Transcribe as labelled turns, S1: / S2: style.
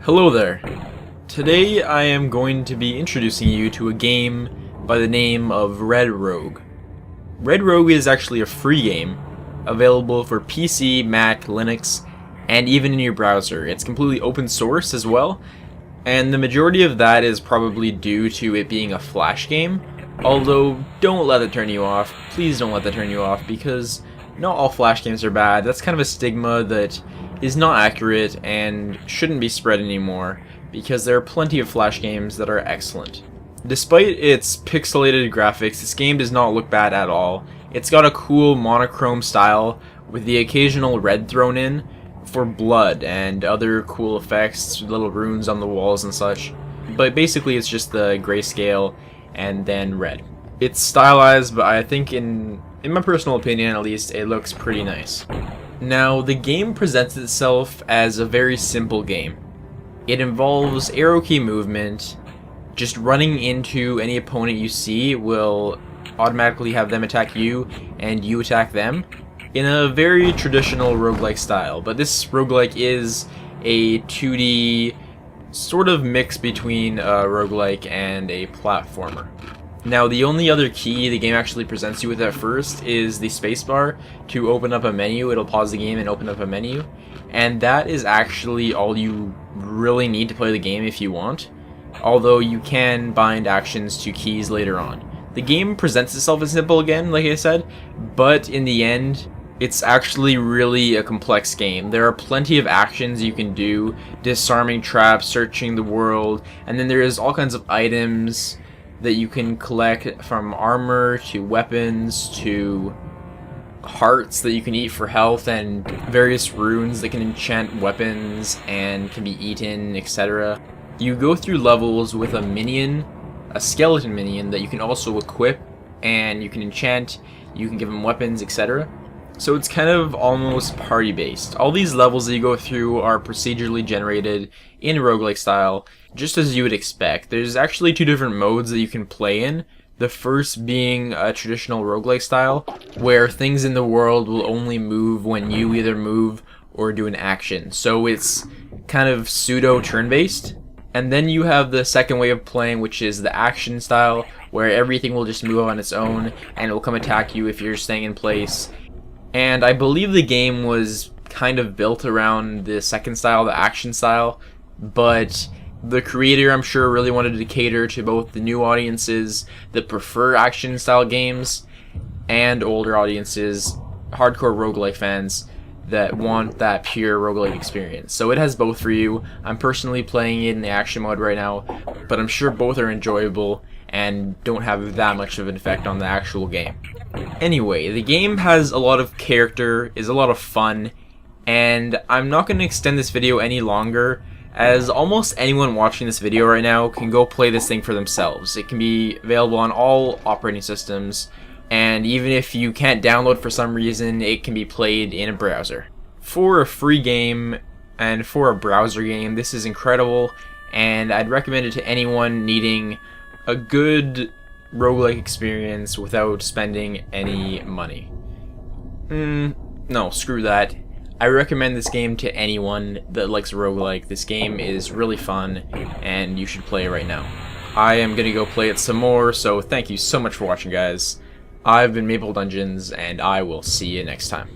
S1: Hello there. Today I am going to be introducing you to a game by the name of Red Rogue. Red Rogue is actually a free game, available for PC, Mac, Linux, and even in your browser. It's completely open source as well, and the majority of that is probably due to it being a Flash game, although don't let that turn you off. Please don't let that turn you off, because not all Flash games are bad. That's kind of a stigma that is not accurate and shouldn't be spread anymore, because there are plenty of Flash games that are excellent. Despite its pixelated graphics, this game does not look bad at all. It's got a cool monochrome style with the occasional red thrown in for blood and other cool effects, little runes on the walls and such. But basically it's just the grayscale and then red. It's stylized, but I think in my personal opinion at least, it looks pretty nice. Now, the game presents itself as a very simple game. It involves arrow key movement. Just running into any opponent you see will automatically have them attack you, and you attack them, in a very traditional roguelike style. But this roguelike is a 2D sort of mix between a roguelike and a platformer. Now, the only other key the game actually presents you with at first is the spacebar to open up a menu. It'll pause the game and open up a menu, and that is actually all you really need to play the game if you want, although you can bind actions to keys later on. The game presents itself as simple again, like I said, but in the end, it's actually really a complex game. There are plenty of actions you can do, disarming traps, searching the world, and then there is all kinds of items that you can collect, from armor to weapons to hearts that you can eat for health, and various runes that can enchant weapons and can be eaten, etc. You go through levels with a minion, a skeleton minion that you can also equip, and you can enchant, you can give them weapons, etc. So it's kind of almost party based. All these levels that you go through are procedurally generated in roguelike style, just as you would expect. There's actually two different modes that you can play in. The first being a traditional roguelike style, where things in the world will only move when you either move or do an action. So it's kind of pseudo turn-based. And then you have the second way of playing, which is the action style, where everything will just move on its own and it will come attack you if you're staying in place. And I believe the game was kind of built around the second style, the action style, but the creator, I'm sure, really wanted to cater to both the new audiences that prefer action style games and older audiences, hardcore roguelike fans that want that pure roguelike experience. So it has both for you. I'm personally playing it in the action mode right now, but I'm sure both are enjoyable and don't have that much of an effect on the actual game. Anyway, the game has a lot of character, is a lot of fun, and I'm not going to extend this video any longer, as almost anyone watching this video right now can go play this thing for themselves. It can be available on all operating systems, and even if you can't download for some reason, it can be played in a browser. For a free game and for a browser game, this is incredible, and I'd recommend it to anyone needing a good roguelike experience without spending any money. No, screw that. I recommend this game to anyone that likes roguelike. This game is really fun, and you should play it right now. I am gonna go play it some more, so thank you so much for watching, guys. I've been Maple Dungeons, and I will see you next time.